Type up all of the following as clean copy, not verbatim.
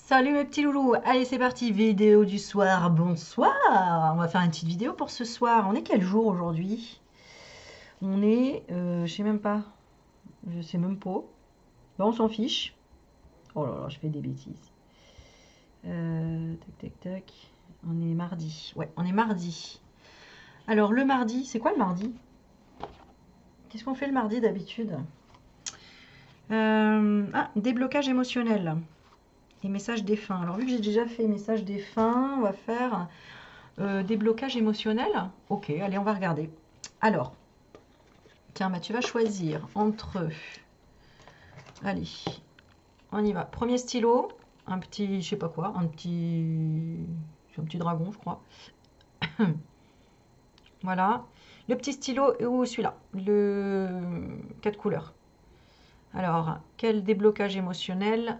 Salut mes petits loulous, allez c'est parti, vidéo du soir, bonsoir. On va faire une petite vidéo pour ce soir. On est quel jour aujourd'hui? On est, je sais même pas. Bah, on s'en fiche. Oh là là, je fais des bêtises. Tac tac tac. On est mardi. Ouais, on est mardi. Alors le mardi, c'est quoi le mardi? Qu'est-ce qu'on fait le mardi d'habitude? Déblocage émotionnel. Et message défunt. Alors vu que j'ai déjà fait message défunt, on va faire déblocage émotionnel. Ok, allez, on va regarder. Alors, tiens, bah, tu vas choisir entre... Allez, on y va. Premier stylo, un petit, je sais pas quoi, un petit dragon, je crois. Voilà. Le petit stylo ou celui-là, le 4 couleurs. Alors, quel déblocage émotionnel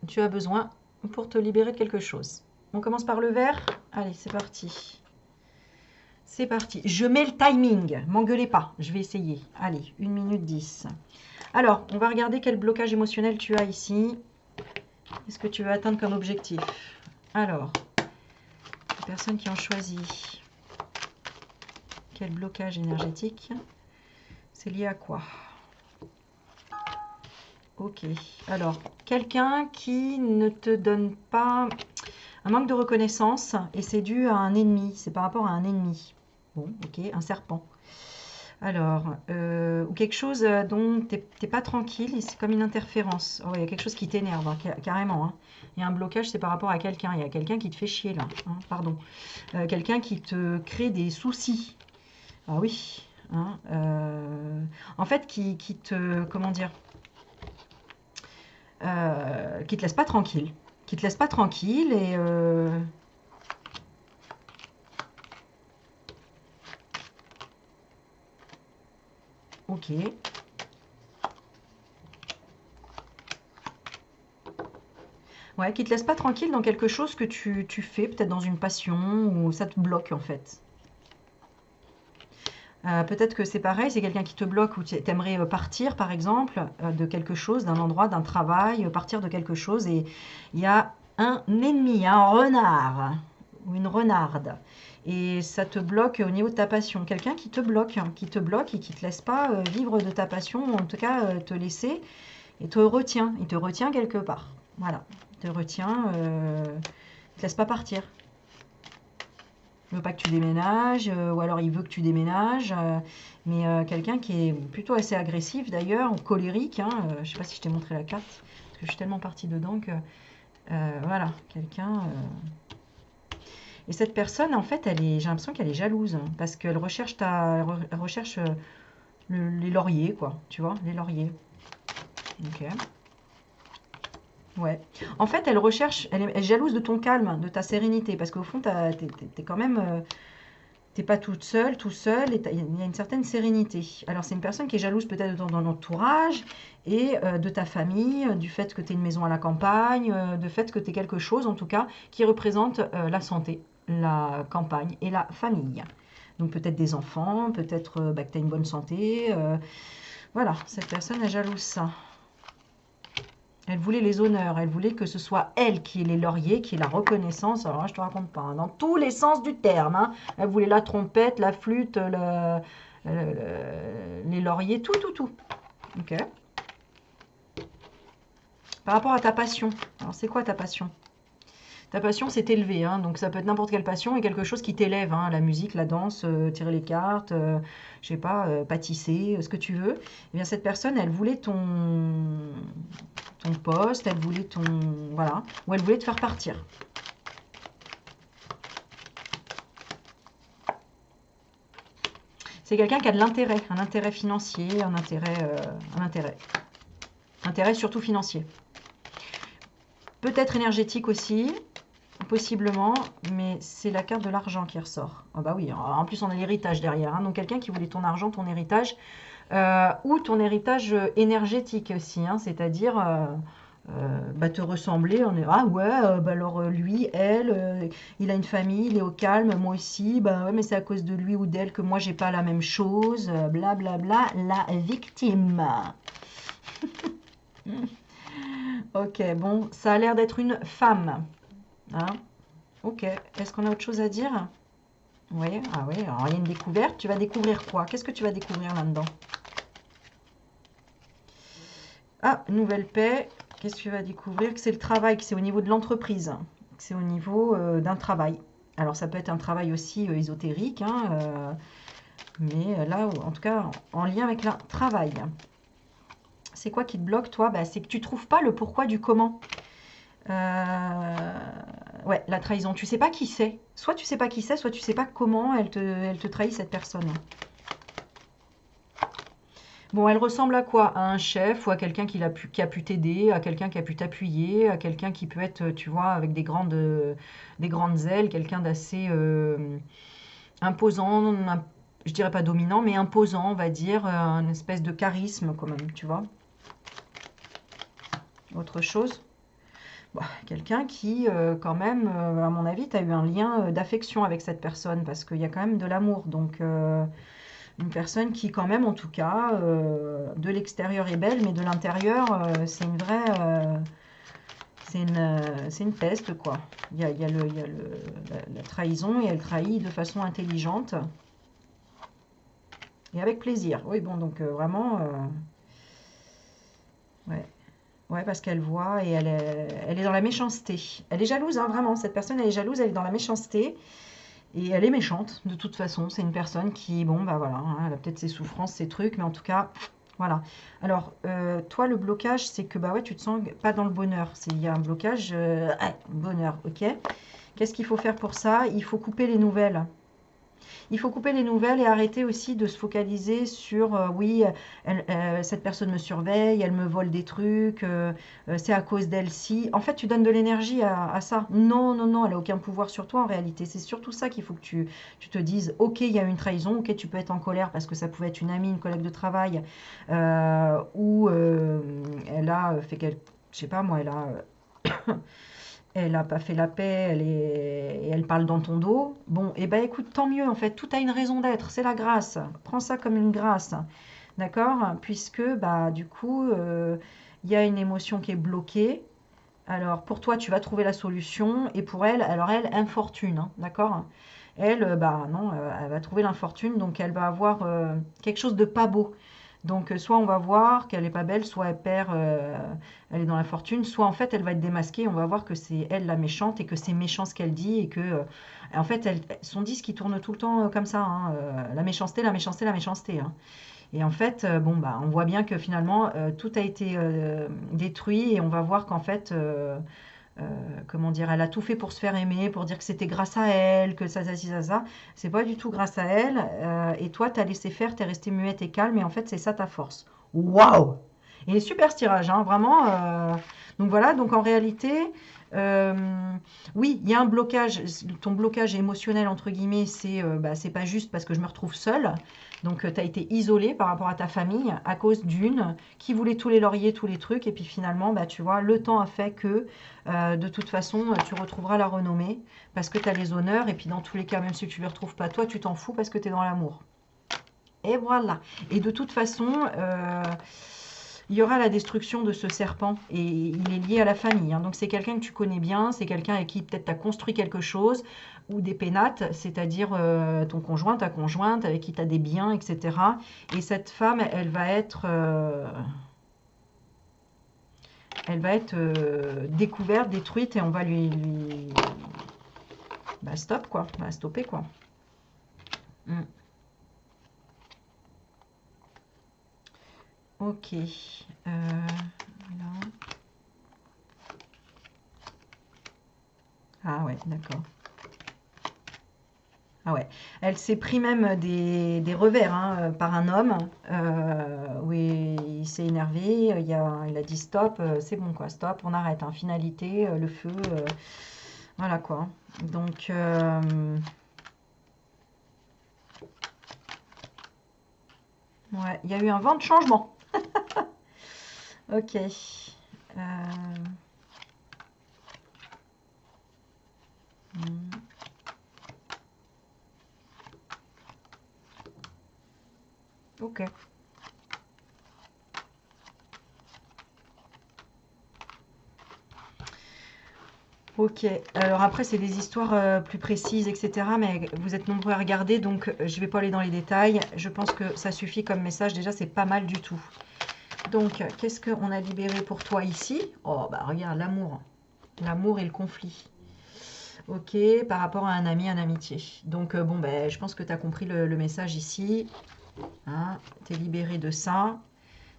tu as besoin pour te libérer de quelque chose? On commence par le vert. Allez, c'est parti. C'est parti. Je mets le timing. M'engueulez pas. Je vais essayer. Allez, 1 minute 10. Alors, on va regarder quel blocage émotionnel tu as ici. Qu'est-ce que tu veux atteindre comme objectif? Alors, les personnes qui ont choisi quel blocage énergétique, c'est lié à quoi? Ok. Alors, quelqu'un qui ne te donne pas un manque de reconnaissance et c'est dû à un ennemi. C'est par rapport à un ennemi. Bon, ok, un serpent. Alors, ou quelque chose dont tu n'es pas tranquille, et c'est comme une interférence. Oh, il y a quelque chose qui t'énerve, hein, carrément. Hein. Il y a un blocage, c'est par rapport à quelqu'un. Il y a quelqu'un qui te fait chier, là. Hein, pardon. Quelqu'un qui te crée des soucis. Ah oui. Hein, en fait, qui te... Comment dire? Qui te laisse pas tranquille. Qui te laisse pas tranquille et... Ok. Ouais, qui te laisse pas tranquille dans quelque chose que tu fais, peut-être dans une passion, ou ça te bloque en fait. Peut-être que c'est pareil, c'est quelqu'un qui te bloque ou tu aimerais partir par exemple de quelque chose, d'un endroit, d'un travail, partir de quelque chose et il y a un ennemi, un renard ou une renarde et ça te bloque au niveau de ta passion. Quelqu'un qui te bloque et qui te laisse pas vivre de ta passion, ou en tout cas te laisser et te retient, il te retient quelque part. Voilà, il te retient, il te laisse pas partir. Il veut pas que tu déménages, ou alors il veut que tu déménages, mais quelqu'un qui est plutôt assez agressif d'ailleurs, ou colérique, hein, je sais pas si je t'ai montré la carte, parce que je suis tellement partie dedans que, voilà, quelqu'un... Et cette personne, en fait, j'ai l'impression qu'elle est jalouse, hein, parce qu'elle recherche, elle recherche les lauriers, quoi, tu vois, les lauriers. Ok. Ouais. En fait, elle recherche, elle est jalouse de ton calme, de ta sérénité, parce qu'au fond, t'es quand même... t'es pas toute seule, tout seul, et il y a une certaine sérénité. Alors c'est une personne qui est jalouse peut-être de ton entourage et de ta famille, du fait que tu es une maison à la campagne, du fait que tu es quelque chose en tout cas qui représente la santé, la campagne et la famille. Donc peut-être des enfants, peut-être que tu as une bonne santé. Voilà, cette personne est jalouse ça. Elle voulait les honneurs, elle voulait que ce soit elle qui ait les lauriers, qui ait la reconnaissance. Alors là, je te raconte pas, hein, dans tous les sens du terme. Hein. Elle voulait la trompette, la flûte, les lauriers, tout, tout, tout. Ok. Par rapport à ta passion. Alors, c'est quoi ta passion? Ta passion, c'est t'élever, hein, donc ça peut être n'importe quelle passion et quelque chose qui t'élève, hein, la musique, la danse, tirer les cartes, je sais pas, pâtisser, ce que tu veux. Eh bien, cette personne, elle voulait ton poste, elle voulait ton... Voilà, ou elle voulait te faire partir. C'est quelqu'un qui a de l'intérêt, un intérêt financier, intérêt surtout financier. Peut-être énergétique aussi, possiblement, mais c'est la carte de l'argent qui ressort. Ah bah oui, en plus on a l'héritage derrière, hein, donc quelqu'un qui voulait ton argent, ton héritage, ou ton héritage énergétique aussi, hein, c'est-à-dire bah, te ressembler. Ah ouais, bah alors lui, elle, il a une famille, il est au calme, moi aussi, bah ouais, mais c'est à cause de lui ou d'elle que moi j'ai pas la même chose, blablabla, la victime. Ok, bon, ça a l'air d'être une femme. Hein. Ok, est-ce qu'on a autre chose à dire? Oui, ah oui, alors il y a une découverte. Tu vas découvrir quoi? Qu'est-ce que tu vas découvrir là-dedans? Ah, nouvelle paix. Qu'est-ce que tu vas découvrir? Que c'est le travail, que c'est au niveau de l'entreprise, que c'est au niveau d'un travail. Alors ça peut être un travail aussi ésotérique, hein, mais là, en tout cas, en lien avec le travail. C'est quoi qui te bloque, toi? Bah, c'est que tu trouves pas le pourquoi du comment. Euh, Ouais, la trahison. Tu sais pas qui c'est. Soit tu sais pas qui c'est, soit tu sais pas comment elle te trahit cette personne. Bon, elle ressemble à quoi? À un chef ou à quelqu'un qui a pu t'aider, à quelqu'un qui a pu t'appuyer, à quelqu'un qui peut être, tu vois, avec des grandes ailes, quelqu'un d'assez imposant, je dirais pas dominant, mais imposant, on va dire, une espèce de charisme quand même, tu vois. Autre chose? Bah, quelqu'un qui, quand même, à mon avis, tu as eu un lien d'affection avec cette personne parce qu'il y a quand même de l'amour. Donc, une personne qui, quand même, en tout cas, de l'extérieur est belle, mais de l'intérieur, c'est une vraie. C'est une peste, quoi. Il y a la trahison et elle trahit de façon intelligente et avec plaisir. Oui, bon, donc vraiment, ouais. Ouais, parce qu'elle voit et elle est dans la méchanceté. Elle est jalouse, hein, vraiment. Cette personne, elle est jalouse, elle est dans la méchanceté. Et elle est méchante, de toute façon. C'est une personne qui, bon, bah voilà, hein, elle a peut-être ses souffrances, ses trucs, mais en tout cas, voilà. Alors, toi, le blocage, c'est que, bah ouais, tu te sens pas dans le bonheur. Il y a un blocage, bonheur, ok? Qu'est-ce qu'il faut faire pour ça? Il faut couper les nouvelles. Il faut couper les nouvelles et arrêter aussi de se focaliser sur oui, cette personne me surveille, elle me vole des trucs, c'est à cause d'elle si. En fait, tu donnes de l'énergie à ça. Non, non, non, elle n'a aucun pouvoir sur toi en réalité. C'est surtout ça qu'il faut que tu te dises ok, il y a eu une trahison, ok, tu peux être en colère parce que ça pouvait être une amie, une collègue de travail, ou elle a fait quelque. Je sais pas moi, elle a pas fait la paix, et elle parle dans ton dos. Bon, et ben écoute, tant mieux en fait, tout a une raison d'être, c'est la grâce. Prends ça comme une grâce, d'accord? Puisque bah du coup, il y a une émotion qui est bloquée. Alors pour toi, tu vas trouver la solution, et pour elle, alors elle, infortune, hein, d'accord? Elle, bah non, elle va trouver l'infortune, donc elle va avoir quelque chose de pas beau. Donc soit on va voir qu'elle est pas belle, soit elle perd, elle est dans la fortune, soit en fait elle va être démasquée, on va voir que c'est elle la méchante et que c'est méchant ce qu'elle dit et que en fait son disque qui tourne tout le temps comme ça, hein, la méchanceté, la méchanceté, la méchanceté. Hein. Et en fait, bon bah on voit bien que finalement tout a été détruit et on va voir qu'en fait comment dire, elle a tout fait pour se faire aimer, pour dire que c'était grâce à elle, que ça. C'est pas du tout grâce à elle. Et toi, t'as laissé faire, t'es resté muette et calme, et en fait, c'est ça ta force. Waouh! Il est super ce tirage, hein, vraiment. Donc voilà, donc en réalité, euh, oui, il y a un blocage. Ton blocage émotionnel, entre guillemets, c'est pas juste parce que je me retrouve seule. Donc tu as été isolée par rapport à ta famille à cause d'une qui voulait tous les lauriers, tous les trucs. Et puis finalement, bah, tu vois, le temps a fait que de toute façon, tu retrouveras la renommée parce que tu as les honneurs. Et puis dans tous les cas, même si tu ne les retrouves pas, toi, tu t'en fous parce que tu es dans l'amour. Et voilà. Et de toute façon, il y aura la destruction de ce serpent. Et il est lié à la famille. Hein. Donc c'est quelqu'un que tu connais bien. C'est quelqu'un avec qui peut-être tu as construit quelque chose. Ou des pénates, c'est-à-dire ton conjoint, ta conjointe, avec qui tu as des biens, etc. Et cette femme, elle va être découverte, détruite et on va bah, stop quoi, bah, stopper quoi. Mm. Ok. Là. Ah ouais, d'accord. Ah ouais. Elle s'est pris même des revers hein, par un homme. Oui, il s'est énervé. Il a dit stop, c'est bon quoi, stop, on arrête. Hein, finalité, le feu. Voilà quoi. Donc, ouais, il y a eu un vent de changement. Ok. Hmm, ok. Ok, alors après c'est des histoires plus précises, etc. Mais vous êtes nombreux à regarder, donc je vais pas aller dans les détails. Je pense que ça suffit comme message, déjà c'est pas mal du tout. Donc, qu'est-ce qu'on a libéré pour toi ici? Oh, bah regarde, l'amour. L'amour et le conflit. Ok, par rapport à un ami, une amitié. Donc, bon, ben, je pense que tu as compris le message ici. Hein, tu es libéré de ça.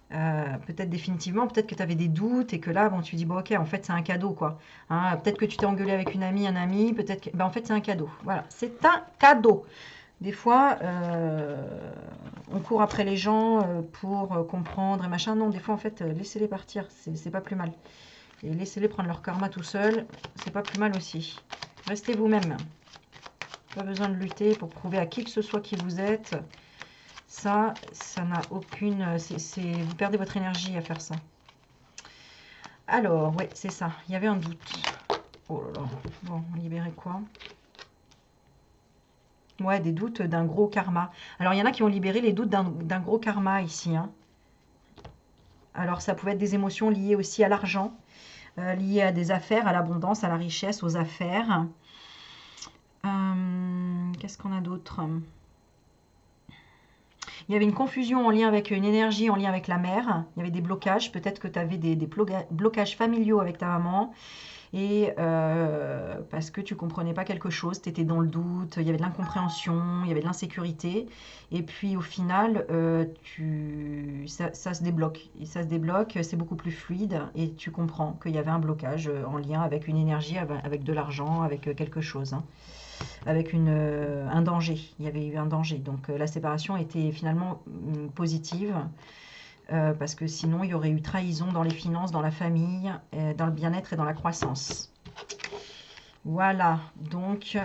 Peut-être définitivement, peut-être que tu avais des doutes et que là, bon, tu dis, bon, ok, en fait, c'est un cadeau, quoi. Hein, peut-être que tu t'es engueulé avec une amie, un ami, peut-être que, ben, en fait, c'est un cadeau. Voilà, c'est un cadeau. Des fois, on court après les gens pour comprendre et machin. Non, des fois, en fait, laissez-les partir, c'est pas plus mal. Et laissez-les prendre leur karma tout seul, c'est pas plus mal aussi. Restez vous-même. Pas besoin de lutter pour prouver à qui que ce soit qui vous êtes. Ça n'a aucune... vous perdez votre énergie à faire ça. Alors, ouais, c'est ça. Il y avait un doute. Oh là là. Bon, on libérait quoi? Ouais, des doutes d'un gros karma. Alors, il y en a qui ont libéré les doutes d'un gros karma ici. Hein. Alors, ça pouvait être des émotions liées aussi à l'argent, liées à des affaires, à l'abondance, à la richesse, aux affaires. Qu'est-ce qu'on a d'autre? Il y avait une confusion en lien avec une énergie, en lien avec la mère. Il y avait des blocages. Peut-être que tu avais des blocages familiaux avec ta maman. Et parce que tu comprenais pas quelque chose, tu étais dans le doute, il y avait de l'incompréhension, il y avait de l'insécurité. Et puis au final, ça se débloque. Et ça se débloque, c'est beaucoup plus fluide et tu comprends qu'il y avait un blocage en lien avec une énergie, avec de l'argent, avec quelque chose. Hein, avec un danger. Il y avait eu un danger. Donc la séparation était finalement positive. Parce que sinon il y aurait eu trahison dans les finances, dans la famille, dans le bien-être et dans la croissance. Voilà, donc,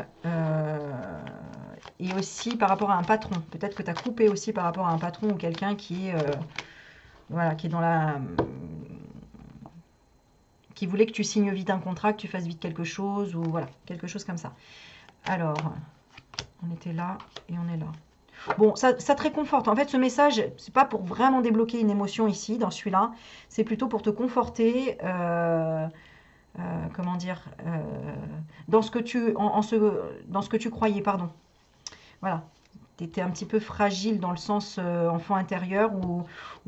et aussi par rapport à un patron. Peut-être que tu as coupé aussi par rapport à un patron ou quelqu'un qui est, voilà, qui est dans la... qui voulait que tu signes vite un contrat, que tu fasses vite quelque chose, ou voilà, quelque chose comme ça. Alors, on était là et on est là. Bon, ça te réconforte. En fait, ce message, c'est pas pour vraiment débloquer une émotion ici, dans celui-là. C'est plutôt pour te conforter, comment dire, dans ce que dans ce que tu croyais, pardon. Voilà. Tu étais un petit peu fragile dans le sens enfant intérieur ou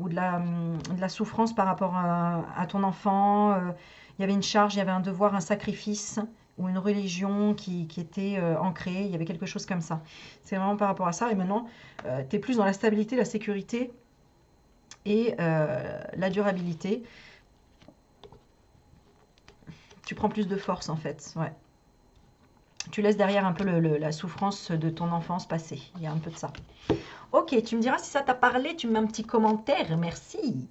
de la souffrance par rapport à ton enfant. Il y avait une charge, il y avait un devoir, un sacrifice ou une religion qui était ancrée. Il y avait quelque chose comme ça. C'est vraiment par rapport à ça. Et maintenant, tu es plus dans la stabilité, la sécurité et la durabilité. Tu prends plus de force en fait. Ouais. Tu laisses derrière un peu la souffrance de ton enfance passée. Il y a un peu de ça. Ok, tu me diras si ça t'a parlé, tu me mets un petit commentaire, merci.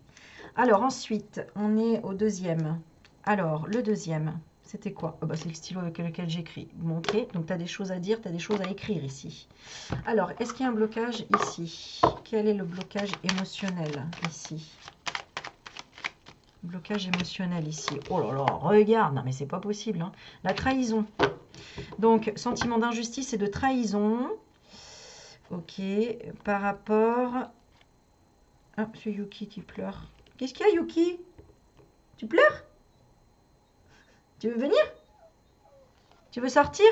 Alors ensuite, on est au deuxième. Alors, le deuxième, c'était quoi? Oh, bah, c'est le stylo avec lequel j'écris. Bon, ok, donc tu as des choses à dire, tu as des choses à écrire ici. Alors, est-ce qu'il y a un blocage ici? Quel est le blocage émotionnel ici? Blocage émotionnel ici. Oh là là, regarde, non mais c'est pas possible. Hein. La trahison. Donc, sentiment d'injustice et de trahison. Ok, par rapport... Ah, c'est Yuki qui pleure. Qu'est-ce qu'il y a, Yuki? Tu pleures? Tu veux venir? Tu veux sortir?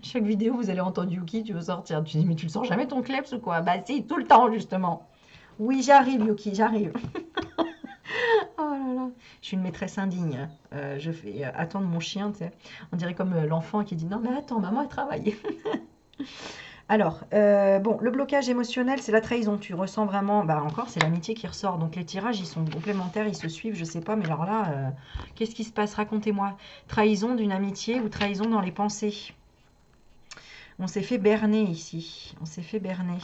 Chaque vidéo, vous allez entendre Yuki, tu veux sortir. Tu dis, mais tu le sors jamais ton kleps ou quoi? Bah si, tout le temps, justement. Oui, j'arrive, Yuki, j'arrive. Oh là là. Je suis une maîtresse indigne. Je fais attendre mon chien, tu sais. On dirait comme l'enfant qui dit, non mais attends, maman, elle travaille. Alors, bon, le blocage émotionnel, c'est la trahison. Tu ressens vraiment, bah encore, c'est l'amitié qui ressort. Donc les tirages, ils sont complémentaires, ils se suivent, je sais pas. Mais alors là, qu'est-ce qui se passe? Racontez-moi. Trahison d'une amitié ou trahison dans les pensées? On s'est fait berner ici. On s'est fait berner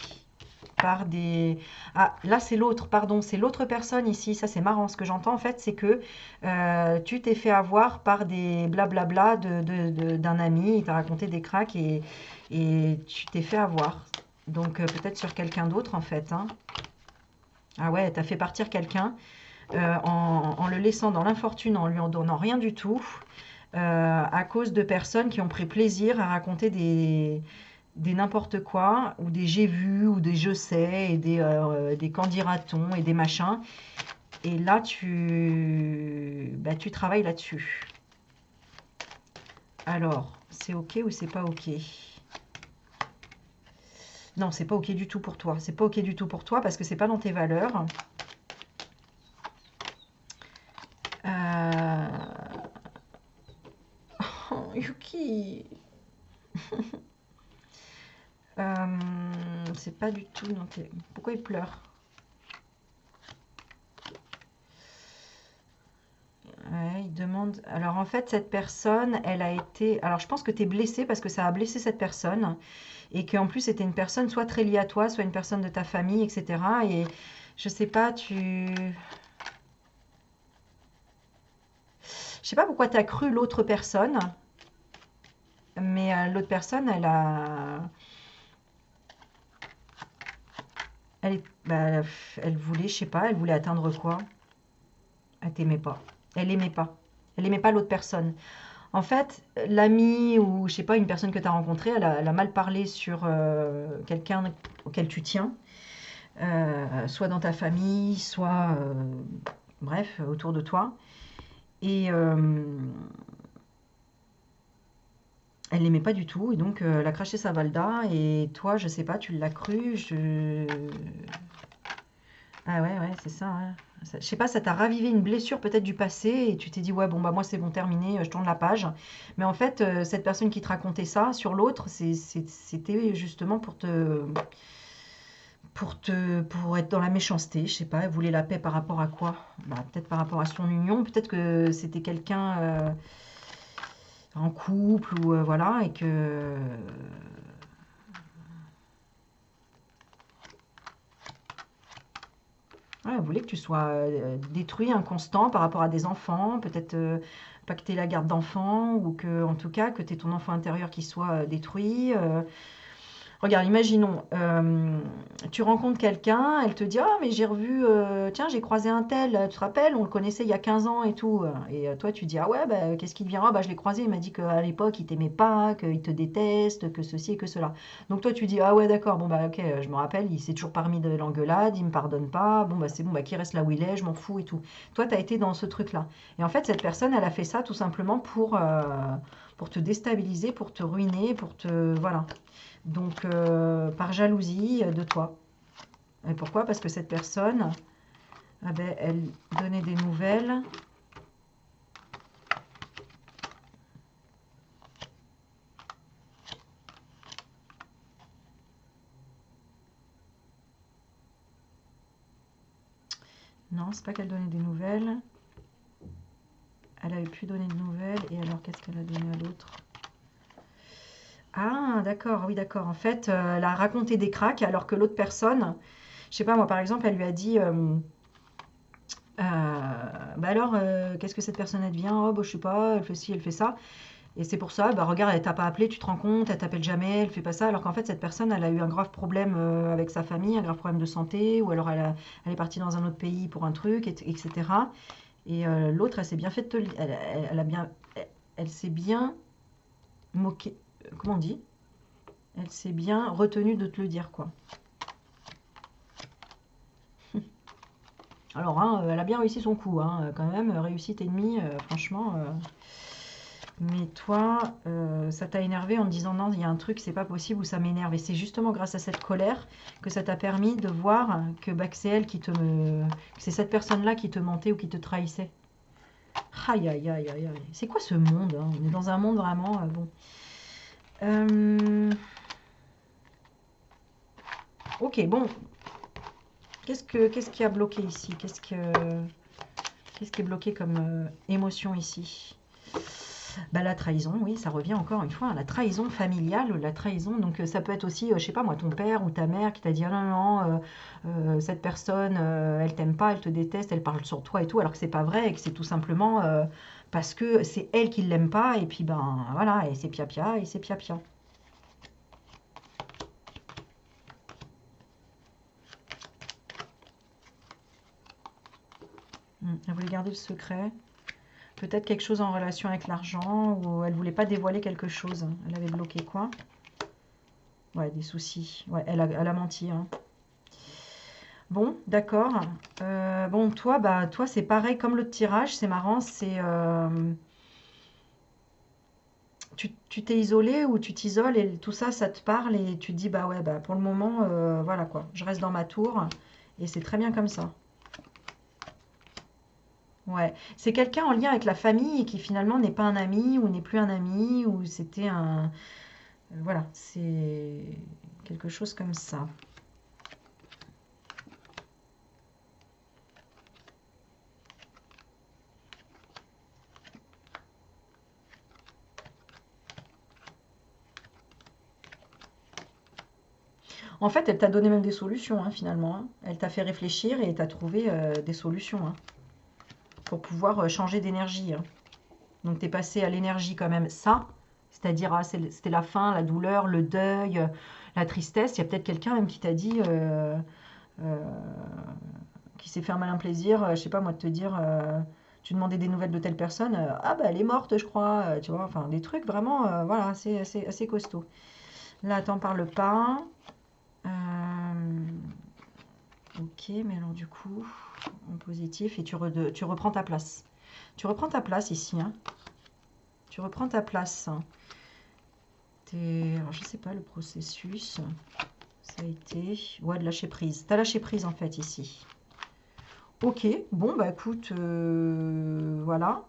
par des... Ah, là c'est l'autre, pardon, c'est l'autre personne ici. Ça c'est marrant. Ce que j'entends en fait, c'est que tu t'es fait avoir par des blablabla d'un ami. Il t'a raconté des cracks et tu t'es fait avoir. Donc peut-être sur quelqu'un d'autre en fait. Hein. Ah ouais, t'as fait partir quelqu'un en le laissant dans l'infortune, en lui en donnant rien du tout, à cause de personnes qui ont pris plaisir à raconter des n'importe quoi, ou des j'ai vu, ou des je sais, et des qu'en dira-t-on, et des machins. Et là, tu travailles là-dessus. Alors, c'est ok ou c'est pas ok? Non, c'est pas ok du tout pour toi. C'est pas ok du tout pour toi parce que c'est pas dans tes valeurs. Euh... Oh, Yuki, c'est pas du tout dans tes... Pourquoi il pleure? Ouais, il demande. Alors en fait, cette personne, elle a été. Alors je pense que tu es blessé parce que ça a blessé cette personne et qu'en plus c'était une personne soit très liée à toi, soit une personne de ta famille, etc. Et je sais pas, je sais pas pourquoi tu as cru l'autre personne, mais l'autre personne, bah, elle voulait, je sais pas, elle voulait atteindre quoi? Elle t'aimait pas. Elle aimait pas. Elle aimait pas l'autre personne. En fait, l'ami ou je sais pas, une personne que tu as rencontrée, elle a mal parlé sur quelqu'un auquel tu tiens, soit dans ta famille, soit bref, autour de toi. Et elle l'aimait pas du tout, et donc elle a craché sa valda, et toi, je sais pas, tu l'as cru, Ah ouais, ouais, c'est ça, ouais. Je sais pas, ça t'a ravivé une blessure peut-être du passé et tu t'es dit ouais bon bah moi c'est bon terminé, je tourne la page. Mais en fait cette personne qui te racontait ça sur l'autre, c'était justement pour être dans la méchanceté, je sais pas, elle voulait la paix par rapport à quoi? Bah, peut-être par rapport à son union, peut-être que c'était quelqu'un en couple ou voilà et que ouais, elle voulait que tu sois détruit, inconstant par rapport à des enfants, peut-être pas que tu aies la garde d'enfants, ou que, en tout cas, que tu aies ton enfant intérieur qui soit détruit. Regarde, imaginons, tu rencontres quelqu'un, elle te dit: Ah, mais j'ai revu, tiens, j'ai croisé un tel, tu te rappelles, on le connaissait il y a 15 ans et tout. Et toi, tu dis: Ah ouais, bah, qu'est-ce qu'il devient? Ah, bah, je l'ai croisé, il m'a dit qu'à l'époque, il t'aimait pas, qu'il te déteste, que ceci et que cela. Donc toi, tu dis: Ah ouais, d'accord, bon, bah, ok, je me rappelle, il s'est toujours parmi de l'engueulade, il me pardonne pas, bon, bah, c'est bon, bah, qu'il reste là où il est, je m'en fous et tout. Toi, tu as été dans ce truc-là. Et en fait, cette personne, elle a fait ça tout simplement pour te déstabiliser, pour te ruiner, pour te. Voilà. Donc, par jalousie de toi. Et pourquoi? Parce que cette personne, ah ben, elle donnait des nouvelles. Non, c'est pas qu'elle donnait des nouvelles. Elle avait pu donner de nouvelles. Et alors, qu'est-ce qu'elle a donné à l'autre? Ah, d'accord, oui, d'accord. En fait, elle a raconté des cracks alors que l'autre personne, je sais pas, moi, par exemple, elle lui a dit bah alors, qu'est-ce que cette personne elle devient? Oh, bah, je sais pas, elle fait ci, elle fait ça. Et c'est pour ça, bah regarde, elle t'a pas appelé, tu te rends compte, elle t'appelle jamais, elle fait pas ça, alors qu'en fait cette personne, elle a eu un grave problème avec sa famille, un grave problème de santé, ou alors elle est partie dans un autre pays pour un truc, etc. Et l'autre, elle s'est bien fait de te, elle a bien, elle s'est bien moquée, comment on dit? Elle s'est bien retenue de te le dire, quoi. Alors, hein, elle a bien réussi son coup, hein, quand même, réussite et demie, franchement. Mais toi, ça t'a énervé en te disant non, il y a un truc, c'est pas possible ou ça m'énerve. Et c'est justement grâce à cette colère que ça t'a permis de voir que bah, que c'est elle qui que c'est cette personne-là qui te mentait ou qui te trahissait. Aïe, aïe, aïe, aïe, aïe. C'est quoi ce monde, hein? On est dans un monde vraiment bon. Euh, Ok, bon. Qu'est-ce qui a bloqué ici? Qu'est-ce qui est bloqué comme émotion ici? Bah, la trahison, oui, ça revient encore une fois à la trahison familiale, la trahison. Donc ça peut être aussi, je sais pas moi, ton père ou ta mère qui t'a dit: ah non, non, cette personne, elle t'aime pas, elle te déteste, elle parle sur toi et tout, alors que c'est pas vrai et que c'est tout simplement parce que c'est elle qui l'aime pas, et puis ben voilà, et c'est pia pia, et c'est pia pia. Elle voulait garder le secret. Peut-être quelque chose en relation avec l'argent, ou elle voulait pas dévoiler quelque chose. Elle avait bloqué quoi? Ouais, des soucis. Ouais, elle a menti, hein. Bon, d'accord. Bon, toi, bah, toi, c'est pareil comme le tirage, c'est marrant. tu t'es isolé ou tu t'isoles et tout ça, ça te parle et tu te dis, bah ouais, bah pour le moment, voilà quoi, je reste dans ma tour et c'est très bien comme ça. Ouais, c'est quelqu'un en lien avec la famille et qui finalement n'est pas un ami ou n'est plus un ami ou c'était un... Voilà, c'est quelque chose comme ça. En fait, elle t'a donné même des solutions, hein, finalement, hein. Elle t'a fait réfléchir et t'a trouvé des solutions, hein, pour pouvoir changer d'énergie, hein. Donc, tu es passé à l'énergie quand même ça, c'est-à-dire ah, c'était la faim, la douleur, le deuil, la tristesse. Il y a peut-être quelqu'un même qui t'a dit, euh, qui s'est fait un malin plaisir, je sais pas moi, de te dire, tu demandais des nouvelles de telle personne, ah bah elle est morte, je crois, tu vois, enfin des trucs vraiment, voilà, assez costaud. Là, t'en parles pas. Ok, mais alors du coup, en positif, et tu reprends ta place. Tu reprends ta place ici, hein. Tu reprends ta place. Alors, je sais pas, le processus, ça a été... Ouais, de lâcher prise. T'as lâché prise, en fait, ici. Ok, bon, bah écoute, voilà.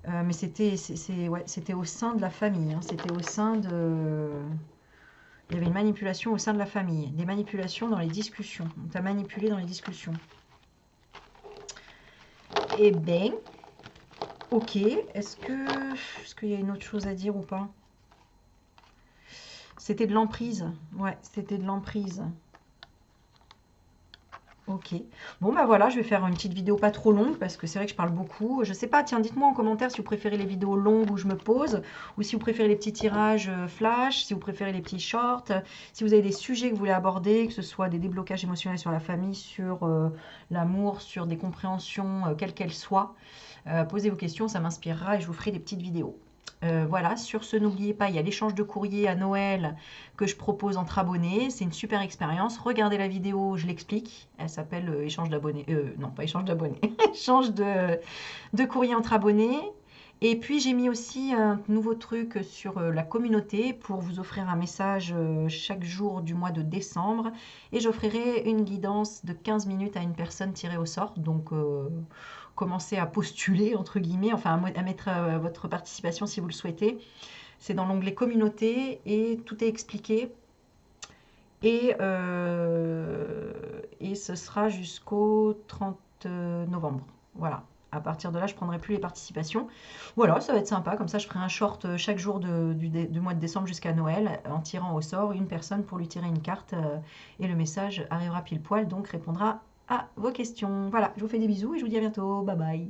Mais ouais, c'était au sein de la famille, hein. C'était au sein de... Il y avait une manipulation au sein de la famille. Des manipulations dans les discussions. On t'a manipulé dans les discussions. Eh ben, ok. Est-ce qu'il y a une autre chose à dire ou pas? C'était de l'emprise. Ouais, c'était de l'emprise. Ok. Bon, bah voilà, je vais faire une petite vidéo pas trop longue parce que c'est vrai que je parle beaucoup. Je sais pas, tiens, dites-moi en commentaire si vous préférez les vidéos longues où je me pose ou si vous préférez les petits tirages flash, si vous préférez les petits shorts, si vous avez des sujets que vous voulez aborder, que ce soit des déblocages émotionnels sur la famille, sur l'amour, sur des compréhensions, quelles qu'elles soient. Posez vos questions, ça m'inspirera et je vous ferai des petites vidéos. Voilà, sur ce, n'oubliez pas, il y a l'échange de courrier à Noël que je propose entre abonnés. C'est une super expérience. Regardez la vidéo, je l'explique. Elle s'appelle échange d'abonnés. Non, pas échange d'abonnés. Échange de courrier entre abonnés. Et puis j'ai mis aussi un nouveau truc sur la communauté pour vous offrir un message chaque jour du mois de décembre. Et j'offrirai une guidance de 15 minutes à une personne tirée au sort. Donc commencez à postuler, entre guillemets, enfin à mettre votre participation si vous le souhaitez. C'est dans l'onglet communauté et tout est expliqué. Et ce sera jusqu'au 30 novembre. Voilà. À partir de là, je ne prendrai plus les participations. Voilà, ça va être sympa. Comme ça, je ferai un short chaque jour du mois de décembre jusqu'à Noël en tirant au sort une personne pour lui tirer une carte. Et le message arrivera pile poil, donc répondra à vos questions. Voilà, je vous fais des bisous et je vous dis à bientôt. Bye bye.